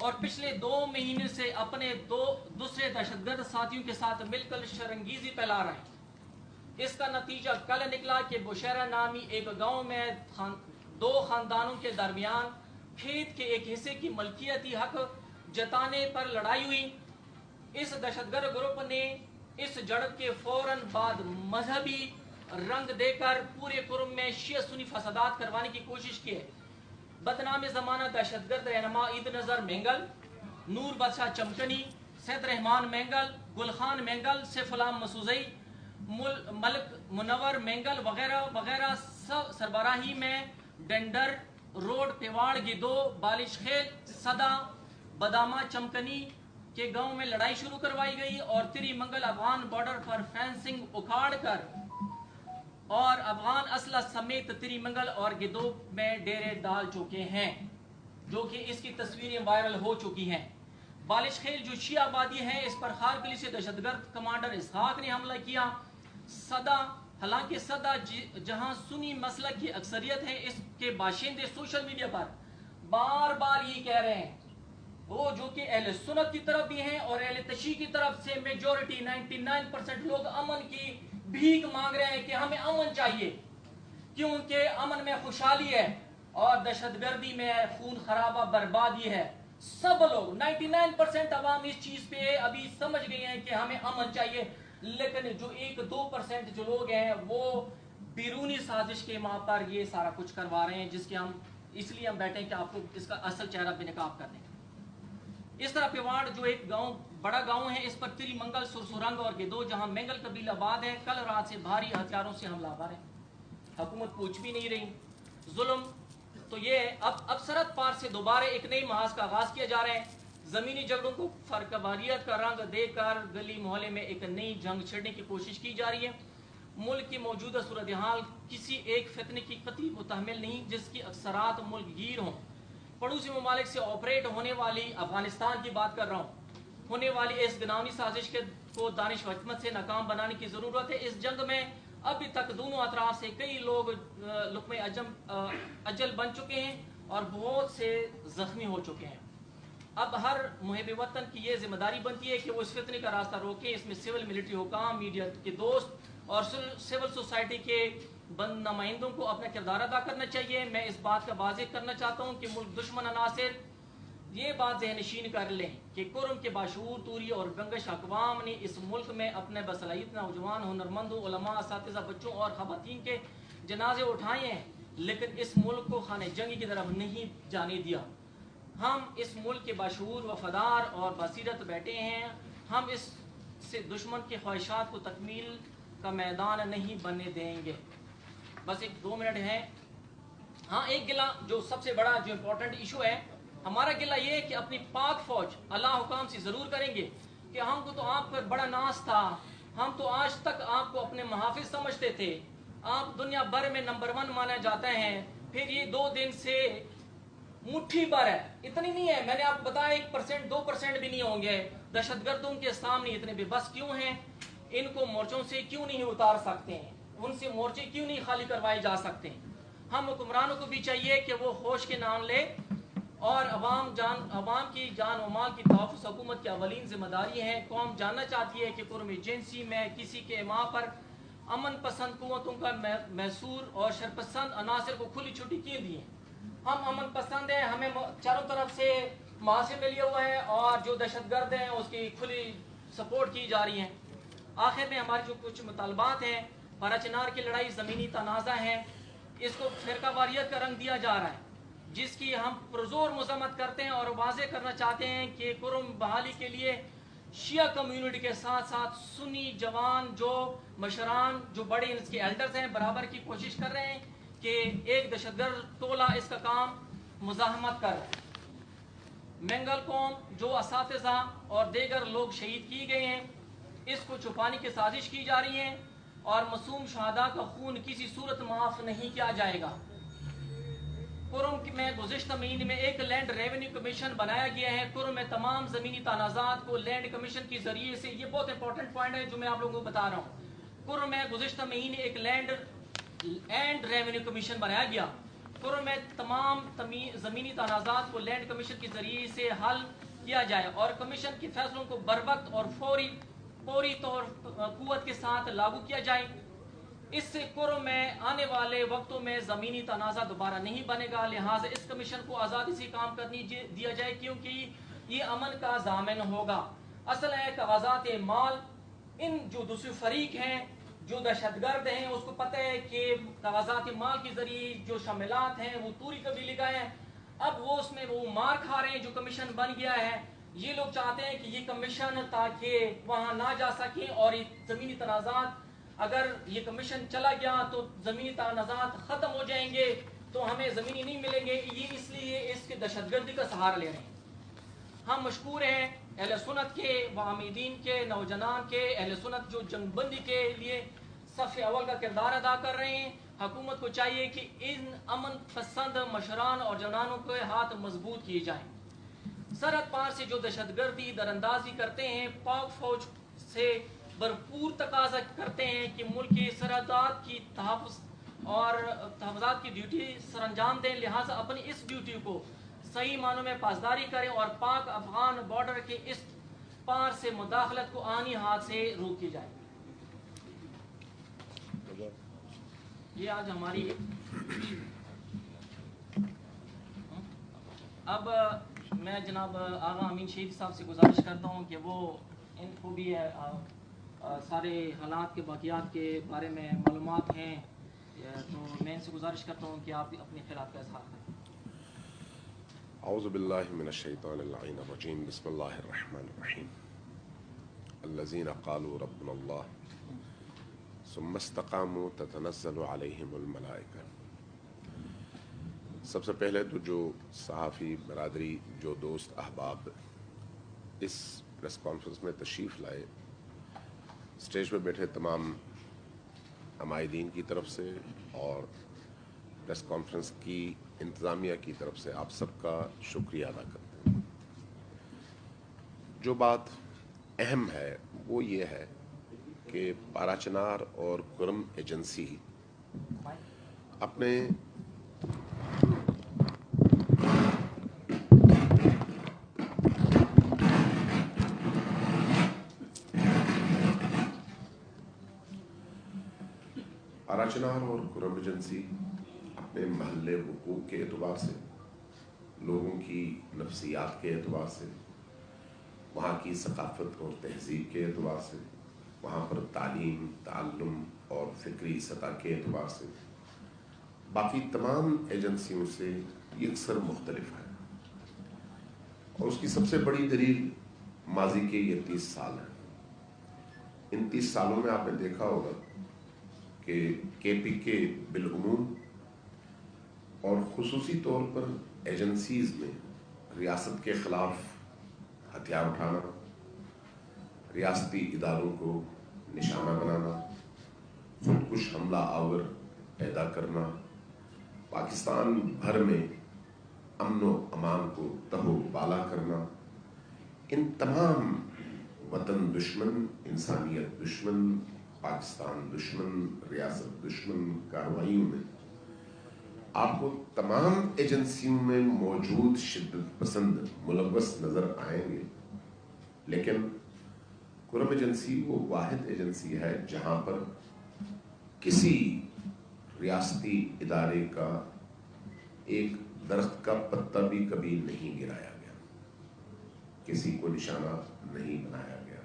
اور پچھلے 2 مہینے سے اپنے دوسرے دہشتگرد ساتھیوں کے ساتھ مل کر شرنگیزی پھیلا رہے ہیں۔ اس کا نتیجہ کل نکلا کہ بشیرہ نامی ایک گاؤں میں 2 خاندانوں کے درمیان کھیت کے ایک حصے کی ملکیتی حق جتانے پر لڑائی ہوئی۔ اس دہشتگرد گروپ نے اس جھڑپ کے فوراً بعد مذہبی رنگ دے کر پورے قرم میں شیعہ سنی فسادات کروانے کی کوشش کی ہے۔ بدنام زمانہ دہشتگرد رہنما عید نظر مینگل، نور بادشاہ چمکنی، سید رحمان مینگل، گل خان مینگل، سیف العالم مسعودی، ملک منور مینگل وغیرہ وغیرہ سربراہی میں ڈنڈر روڈ، پیواڑ، گدو، بالش خیل، صدا، بدامہ، چمکنی کے گاؤں میں لڑائی شروع کروائی گئی اور تری منگل افغان بارڈر پر فینسنگ اکھاڑ کر اور افغان اسلحہ سمیت تری منگل اور گدو میں ڈیرے ڈال چکے ہیں، جو کہ اس کی تصویریں وائرل ہو چکی ہیں۔ بالش خیل جو شیعہ آبادی ہے، اس پر خارقلی سے دہشتگرد کمانڈر اسحاق نے حملہ کیا۔ صدا، حالانکہ صدا جہاں سنی مسلک کی اکثریت ہے، اس کے باشندے سوشل میڈیا پر بار بار یہ کہہ رہے ہیں، وہ جو کہ اہل سنت کی طرف بھی ہیں اور اہل تشیع کی طرف سے میجورٹی 99% لوگ امن کی بھیک مانگ رہے ہیں کہ ہمیں امن چاہیے، کیونکہ امن میں خوشحالی ہے اور دہشت گردی میں خون خرابہ بربادی ہے۔ سب لوگ 99% عوام اس چیز پہ ابھی سمجھ گئے ہیں کہ ہمیں امن چاہیے، لیکن جو 1-2% جو لوگ ہیں وہ بیرونی سازش کے ماں پر یہ سارا کچھ کروا رہے ہیں، جس کے ہم اس لیے ہم بیٹھے ہیں کہ آپ کو اس کا اصل چہرہ بے نقاب کر دیں۔ اس طرح پیواڑ جو ایک گاؤں بڑا گاؤں ہے، اس پر تری منگل، سرسرنگ اور گدو جہاں مینگل قبیلہ آباد ہے، کل رات سے بھاری ہتھیاروں سے حملہ آور ہے۔ حکومت پوچھ بھی نہیں رہی۔ ظلم تو یہ ہے، اب سرحد پار سے دوبارہ ایک نئی محاذ کا آغاز کیا جا رہا ہے۔ زمینی جھگڑوں کو فرقواریت کا رنگ دے کر گلی محلے میں ایک نئی جنگ چھڑنے کی کوشش کی جا رہی ہے۔ ملک کی موجودہ صورتحال کسی ایک فتنے کی قطعی متحمل نہیں، جس کی اکثرات ملک گیر ہوں۔ پڑوسی ممالک سے آپریٹ ہونے والی، افغانستان کی بات کر رہا ہوں، ہونے والی اس گناونی سازش کو دانش و حکمت سے ناکام بنانے کی ضرورت ہے۔ اس جنگ میں ابھی تک دونوں اطراف سے کئی لوگ لقمہ اجل بن چکے ہیں اور بہت سے زخمی ہو چکے ہیں۔ اب ہر محب وطن کی یہ ذمہ داری بنتی ہے کہ وہ اس فتنے کا راستہ روکیں۔ اس میں سول ملٹری حکام، میڈیا کے دوست اور سول سوسائٹی کے نمائندوں کو اپنا کردار ادا کرنا چاہیے۔ میں اس بات کا واضح کرنا چاہتا ہوں کہ ملک دشمن عناصر یہ بات ذہن نشین کر لیں کہ قرم کے باشعور توری اور گنگش اقوام نے اس ملک میں اپنے باصلاحیت نوجوان، ہنرمندوں، علماء، اساتذہ، بچوں اور خواتین کے جنازے اٹھائے ہیں، لیکن اس ملک کو خانہ جنگی کی طرف نہیں جانے دیا۔ ہم اس ملک کے باشعور، وفادار اور بصیرت بیٹے ہیں۔ ہم اس سے دشمن کے خواہشات کو تکمیل کا میدان نہیں بننے دیں گے۔ بس 1-2 منٹ ہے۔ ہاں، ایک گلہ جو سب سے بڑا جو امپورٹنٹ ایشو ہے، ہمارا گلہ یہ ہے کہ اپنی پاک فوج اللہ حکام سے ضرور کریں گے کہ ہم کو تو آپ پر بڑا ناز تھا، ہم تو آج تک آپ کو اپنے محافظ سمجھتے تھے، آپ دنیا بھر میں نمبر 1 مانا جاتے ہیں، پھر یہ 2 دن سے مٹھی بھر ہے، اتنی نہیں ہے۔ میں نے آپ کو بتایا 1%، 2% بھی نہیں ہوں گے۔ دہشت گردوں کے سامنے اتنے بے بس کیوں ہیں؟ ان کو مورچوں سے کیوں نہیں اتار سکتے ہیں؟ ان سے مورچے کیوں نہیں خالی کروائے جا سکتے ہیں؟ ہم حکمرانوں کو بھی چاہیے کہ وہ ہوش کے نام لے اور عوام کی جان و مال کی تحفظ حکومت کی اولین ذمہ داری ہے۔ قوم جاننا چاہتی ہے کہ قرم ایجنسی میں کسی کے ماں پر امن پسند قوتوں کا محصور اور شرپسند عناصر کو کھلی چھٹی کیوں دی ہے؟ ہم امن پسند ہیں، ہمیں چاروں طرف سے معاشرے میں لیا ہوا ہے، اور جو دہشت گرد ہیں اس کی کھلی سپورٹ کی جا رہی ہے۔ آخر میں ہمارے جو کچھ مطالبات ہیں، پارا چنار کی لڑائی زمینی تنازع ہے، اس کو فرقہ واریت کا رنگ دیا جا رہا ہے، جس کی ہم پرزور مذمت کرتے ہیں اور واضح کرنا چاہتے ہیں کہ قرم بحالی کے لیے شیعہ کمیونٹی کے ساتھ ساتھ سنی جوان جو مشران، جو بڑے اس کے ایلڈرز ہیں، برابر کی کوشش کر رہے ہیں کہ ایک دہشت گرد ٹولہ اس کا کام مزاحمت کر رہا ہے۔ مینگل قوم، جو اساتذہ اور دیگر لوگ شہید کیے گئے ہیں، اس کو چھپانے کی سازش کی جا رہی ہے اور معصوم شہداء کا خون کسی صورت معاف نہیں کیا جائے گا۔ قرم میں گزشتہ مہینے میں ایک لینڈ ریونیو کمیشن بنایا گیا ہے۔ قرم میں تمام زمینی تنازعات کو لینڈ کمیشن کے ذریعے سے، یہ بہت امپورٹنٹ پوائنٹ ہے جو میں آپ لوگوں کو بتا رہا ہوں، قرم میں گزشتہ مہینے ایک لینڈ اینڈ ریونیو کمیشن بنایا گیا قرم میں تمام زمینی تنازعات کو لینڈ کمیشن کے ذریعے سے حل کیا جائے اور کمیشن کے فیصلوں کو بروقت اور فوری طور قوت کے ساتھ لاگو کیا جائے۔ اس سے قرم میں آنے والے وقتوں میں زمینی تنازع دوبارہ نہیں بنے گا، لہٰذا اس کمیشن کو آزادی سے کام کرنے دیا جائے کیونکہ یہ امن کا ضامن ہوگا۔ اصل ہے کاغذات مال، ان جو دوسرے فریق ہیں جو دہشت گرد ہیں اس کو پتہ ہے کہ کاغذات مال کے ذریعے جو شاملات ہیں وہ توری قبیلے کا ہیں، اب وہ اس میں وہ مار کھا رہے ہیں جو کمیشن بن گیا ہے۔ یہ لوگ چاہتے ہیں کہ یہ کمیشن تاکہ وہاں نہ جا سکیں اور یہ زمینی تنازعات، اگر یہ کمیشن چلا گیا تو زمینی تنازعات ختم ہو جائیں گے تو ہمیں زمینی نہیں ملیں گے، یہ اس لیے اس کے دہشت گردی کا سہارا لے رہے ہیں۔ ہم مشکور ہیں اہل سنت کے وعامدین کے نوجوان کے، اہل سنت جو جنگ بندی کے لیے صف اول کا کردار ادا کر رہے ہیں۔ حکومت کو چاہیے کہ ان امن پسند مشران اور جوانوں کے ہاتھ مضبوط کیے جائیں۔ سرحد پار سے جو دہشت گردی دراندازی کرتے ہیں، پاک فوج سے بھرپور تقاضا کرتے ہیں کہ ملک کی سرحدات کی تحفظات کی ڈیوٹی سر انجام دیں، لہٰذا اپنی اس ڈیوٹی کو صحیح معنوں میں پاسداری کریں اور پاک افغان بارڈر کے اس پار سے مداخلت کو آنی ہاتھ سے روکی جائے۔ یہ آج ہماری اب میں جناب آغا امین شہید صاحب سے گزارش کرتا ہوں کہ وہ ان کو بھی سارے حالات کے باقیات کے بارے میں معلومات ہیں، تو میں ان سے گزارش کرتا ہوں کہ آپ اپنے خیالات کا اظہار کریں۔ اعوذ باللہ من الشیطان اللعین الرجیم، بسم اللہ الرحمن الرحیم۔ الذین قالوا ربنا اللہ ثم استقاموا تتنزل علیہم الملائکہ۔ سب سے پہلے تو جو صحافی برادری، جو دوست احباب اس پریس کانفرنس میں تشریف لائے، اسٹیج پہ بیٹھے تمام عمائدین کی طرف سے اور پریس کانفرنس کی انتظامیہ کی طرف سے آپ سب کا شکریہ ادا کرتے ہیں۔ جو بات اہم ہے وہ یہ ہے کہ پارا چنار اور قرم ایجنسی اپنے چنار اور قرم ایجنسی اپنے محلے حقوق کے اعتبار سے، لوگوں کی نفسیات کے اعتبار سے، وہاں کی ثقافت اور تہذیب کے اعتبار سے، وہاں پر تعلیم، تعلم اور فکری سطح کے اعتبار سے باقی تمام ایجنسیوں سے یکسر مختلف ہے، اور اس کی سب سے بڑی دلیل ماضی کے یہ 30 سال ہیں۔ ان 30 سالوں میں آپ نے دیکھا ہوگا کہ کے پی کے بالعموم اور خصوصی طور پر ایجنسیز میں ریاست کے خلاف ہتھیار اٹھانا، ریاستی اداروں کو نشانہ بنانا، خودکش حملہ آور پیدا کرنا، پاکستان بھر میں امن و امان کو تہو بالا کرنا، ان تمام وطن دشمن، انسانیت دشمن، پاکستان دشمن، ریاست دشمن کارروائیوں میں آپ کو تمام ایجنسیوں میں موجود شدت پسند ملوث نظر آئیں گے، لیکن قرم ایجنسی وہ واحد ایجنسی ہے جہاں پر کسی ریاستی ادارے کا ایک درخت کا پتا بھی کبھی نہیں گرایا گیا، کسی کو نشانہ نہیں بنایا گیا،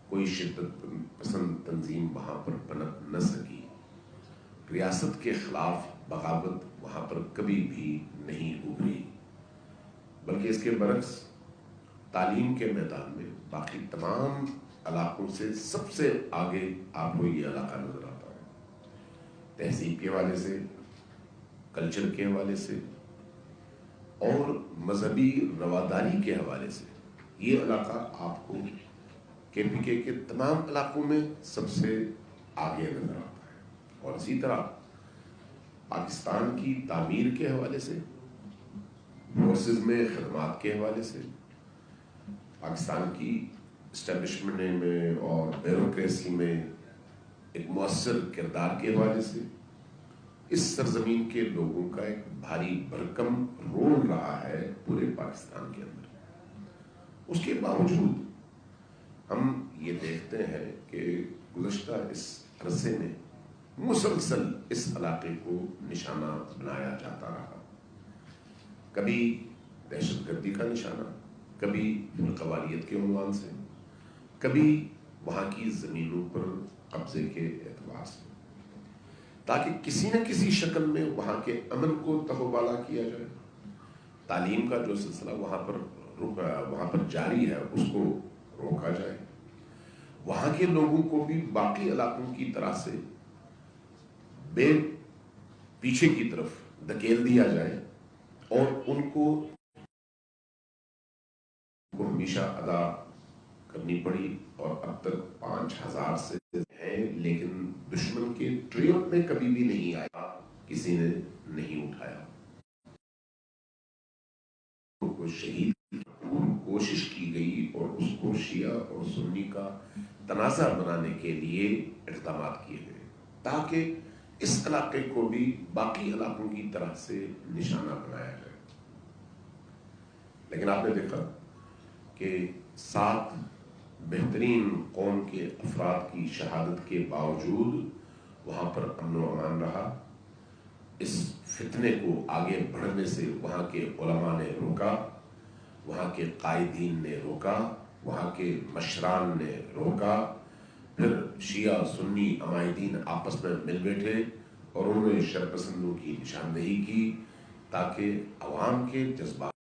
کوئی شدت پسند تنظیم وہاں پر پنپ نہ سکی، ریاست کے خلاف بغاوت وہاں پر کبھی بھی نہیں ابھری، بلکہ اس کے برعکس تعلیم کے میدان میں باقی تمام علاقوں سے سب سے آگے آپ کو یہ علاقہ نظر آتا ہے، تہذیب کے حوالے سے، کلچر کے حوالے سے اور مذہبی رواداری کے حوالے سے یہ علاقہ آپ کو کے پی کے تمام علاقوں میں سب سے آگے نظر آتا ہے، اور اسی طرح پاکستان کی تعمیر کے حوالے سے، فورسز میں خدمات کے حوالے سے، پاکستان کی اسٹیبلشمنٹ میں اور بیوروکریسی میں ایک مؤثر کردار کے حوالے سے اس سرزمین کے لوگوں کا ایک بھاری بھرکم رول رہا ہے پورے پاکستان کے اندر. اس کے باوجود ہم یہ دیکھتے ہیں کہ گزشتہ اس عرصے میں مسلسل اس علاقے کو نشانہ بنایا جاتا رہا. کبھی دہشت گردی کا نشانہ، کبھی فرقواریت کے عنوان سے، کبھی وہاں کی زمینوں پر قبضے کے اعتبار سے، تاکہ کسی نہ کسی شکل میں وہاں کے امن کو تہوبالا کیا جائے. تعلیم کا جو سلسلہ وہاں پر جاری ہے اس کو روکا جائے. وہاں کے لوگوں کو بھی باقی علاقوں کی طرح سے بے پیچھے کی طرف دھکیل دیا جائے اور ان کو ہمیشہ ادا کرنی پڑی. اور اب تک 5000 سے ہیں، لیکن دشمن کے ٹریپ میں کبھی بھی نہیں آیا، کسی نے نہیں اٹھایا. کو شہید کوشش کی گئی اور اس کو شیعہ اور سنی کا تنازع بنانے کے لیے اقدامات کیے گئے تاکہ اس علاقے کو بھی باقی علاقوں کی طرح سے نشانہ بنایا جائے. لیکن آپ نے دیکھا کہ 7 بہترین قوم کے افراد کی شہادت کے باوجود وہاں پر امن و امان رہا. اس فتنے کو آگے بڑھنے سے وہاں کے علماء نے روکا، وہاں کے قائدین نے روکا، وہاں کے مشران نے روکا. پھر شیعہ سنی عمائدین آپس میں مل بیٹھے اور انہوں نے شرپسندوں کی نشاندہی کی تاکہ عوام کے جذبات